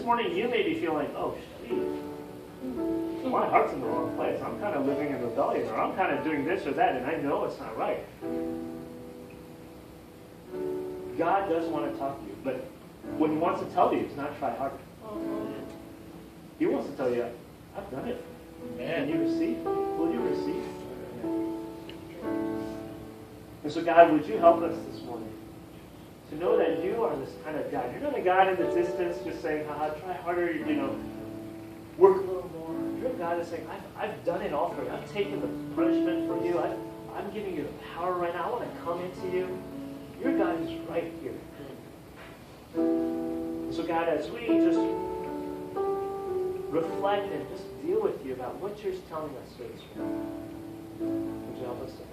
morning you may be feeling, oh, my heart's in the wrong place. I'm kind of living in rebellion, or I'm kind of doing this or that, and I know it's not right. God does want to talk to you, but what he wants to tell you is not try harder. He wants to tell you, I've done it. Can you receive? Will you receive? And so God, would you help us this morning to know that you are this kind of God. You're not a God in the distance just saying, try harder, work a little more. You're a God that's saying, I've done it all for you. I've taken the punishment for you. I'm giving you the power right now. I want to come into you. Your God is right here. And so God, as we just reflect and just deal with you about what you're telling us here this morning, would you help us to?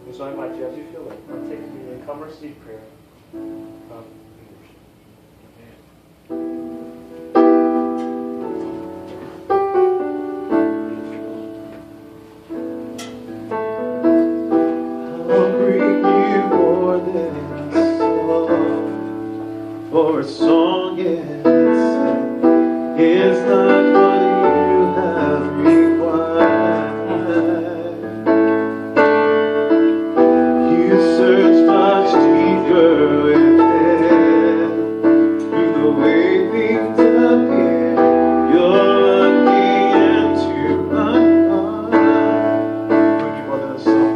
And so I invite you, as you feel like, take communion, come receive prayer. Come. For a song itself is not what you have required. You search much deeper within. Through the way things appear, you're looking into my heart. Thank you for this song.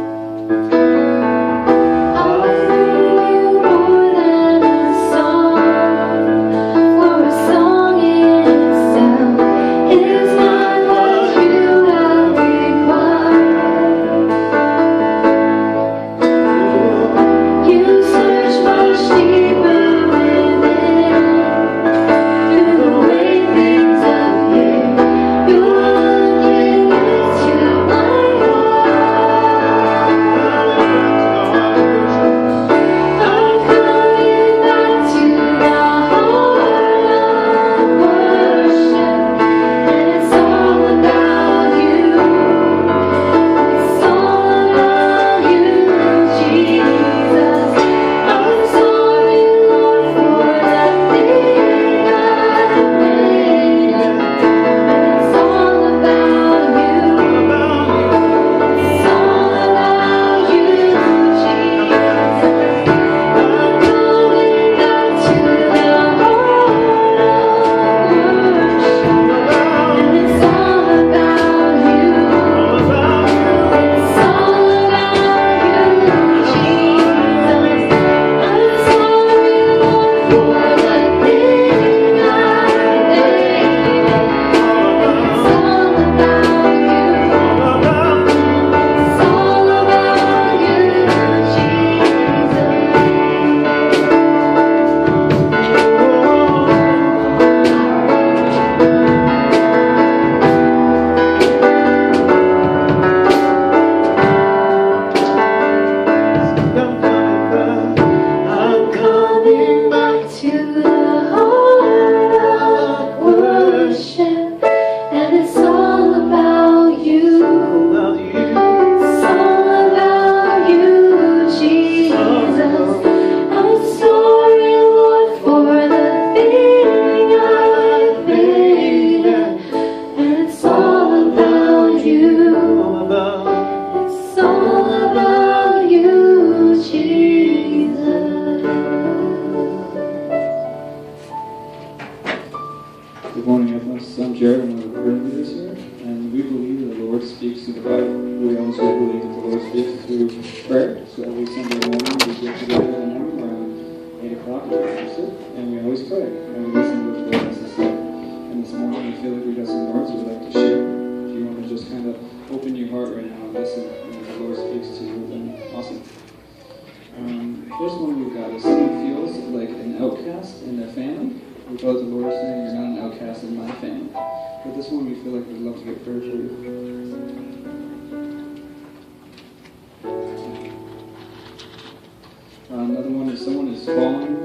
Another one is someone is falling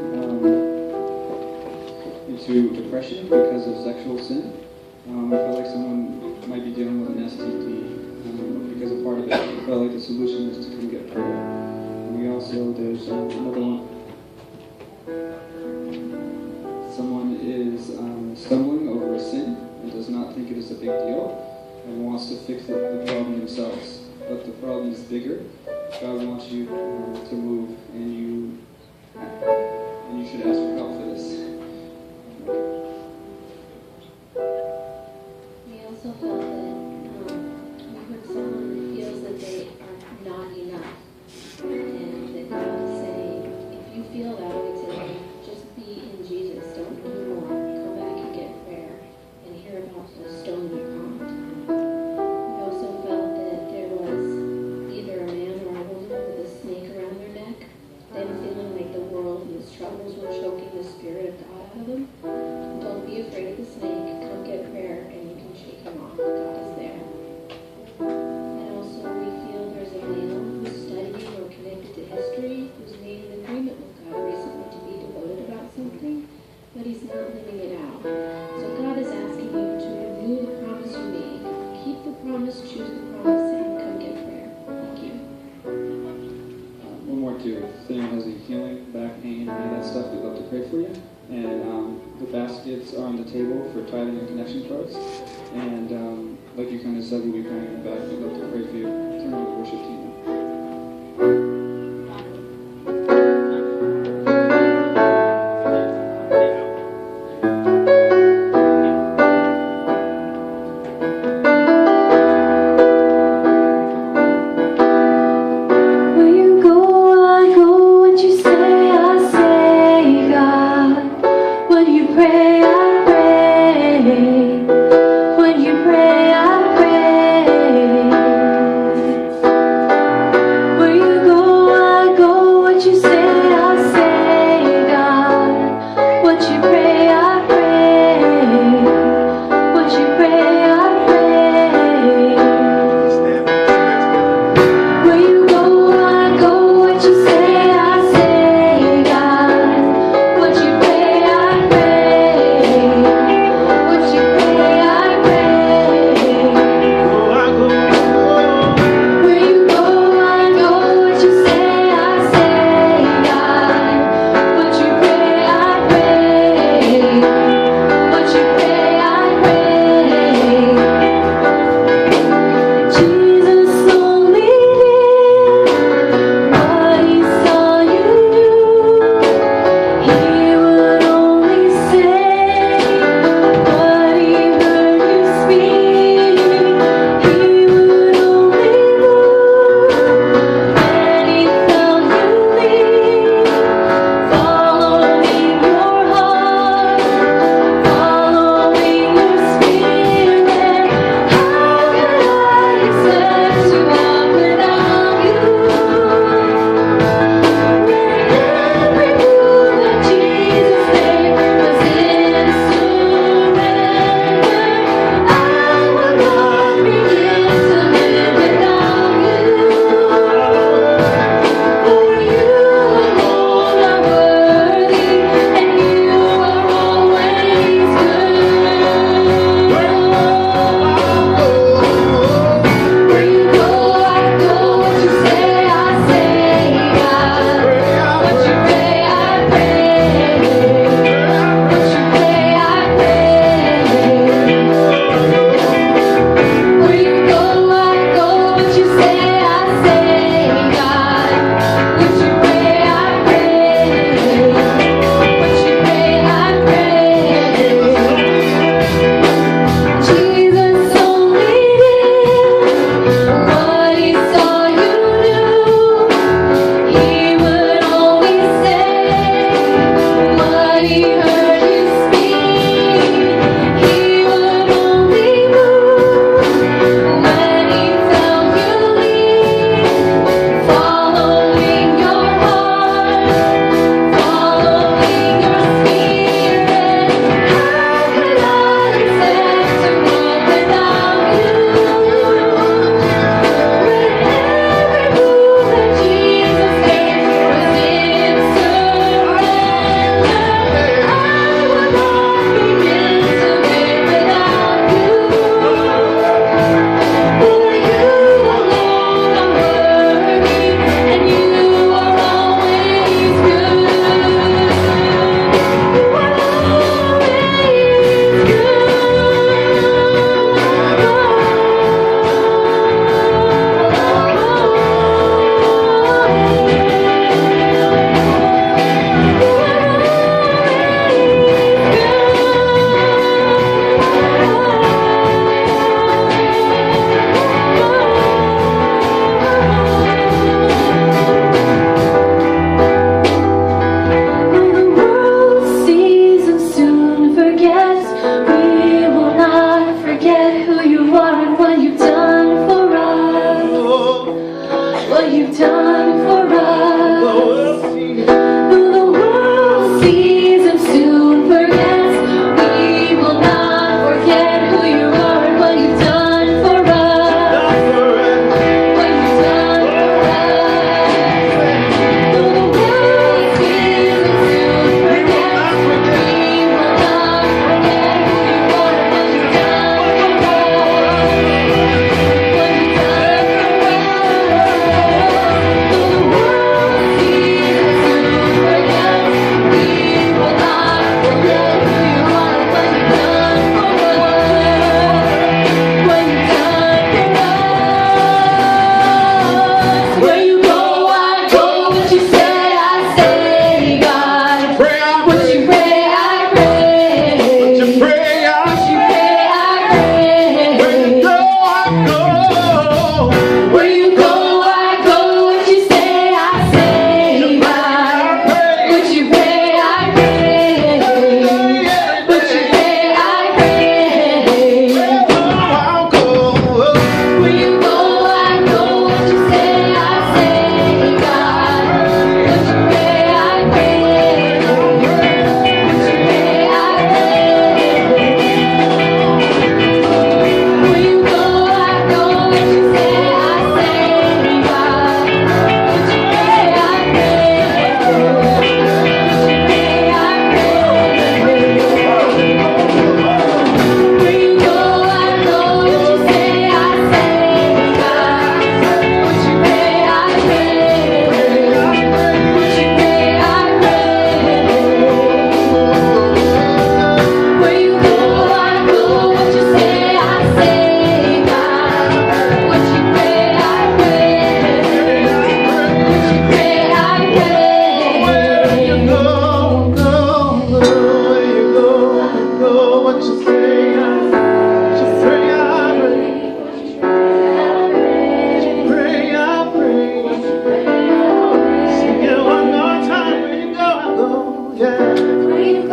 into depression because of sexual sin. I feel like someone might be dealing with an STD because a part of it, I felt like the solution is to come get prayer. And we also, there's another one. stumbling over a sin and does not think it is a big deal and wants to fix the problem themselves. But the problem is bigger. God wants you to move, and you should ask for help for this. We also felt that when someone feels that they are not enough, and that God is saying, if you feel that way today, just be in Jesus. Don't do more. Come back and get prayer and hear about the stone in the pond. We also felt that there was either a man or a woman with a snake around their neck, them feeling like the world and its troubles were choking the Spirit of God out of them. Don't be afraid of the snake. Come get prayer and you can shake him off. God is there. And also we feel there's a male who's studying or connected to history, who's made an agreement with God recently to be devoted about something, but he's not living it out. So God is asking you to renew the promise you made. Keep the promise, choose the promise, and come get prayer. Thank you. One more too. If anyone has any healing, back pain, any of that stuff, we'd love to pray for you. And the baskets are on the table for tithing and connection cards. And like you kind of said, we'll be praying in the back. We'd love to pray for you. Turn over the worship team. When you pray, I pray.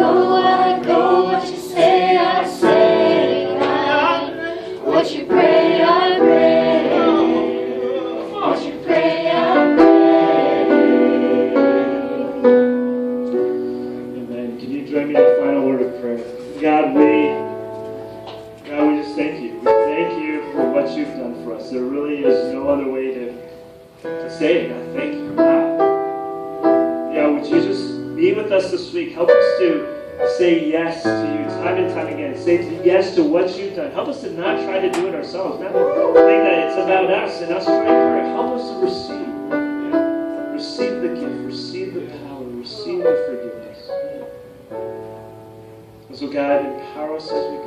go. What you say, I say. What you pray, I pray. What you pray, I pray. Amen. Can you join me in a final word of prayer? God, we just thank you. We thank you for what you've done for us. There really is no other way to say it. God, thank you. Wow. Yeah, would you just be with us this week? Help us to say yes to you time and time again. Say yes to what you've done. Help us to not try to do it ourselves. Not to think that it's about us and us trying harder. Help us to receive. Receive the gift. Receive the power. Receive the forgiveness. And so God, empower us as we go.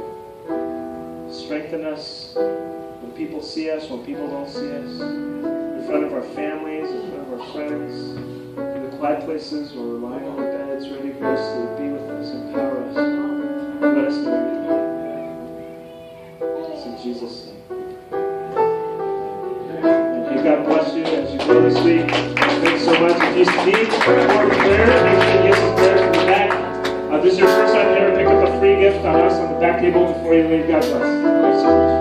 Strengthen us when people see us, when people don't see us. In front of our families, in front of our friends. In the quiet places where we're lying on the beds, ready for us to be with us, empower us. Let us know you. It's in Jesus' name. And God bless you as you go this week. Thanks so much. If you need more prayer, make sure you get some prayer from the back. This is your first time ever pick up a free gift on us on the back table before you leave. God bless.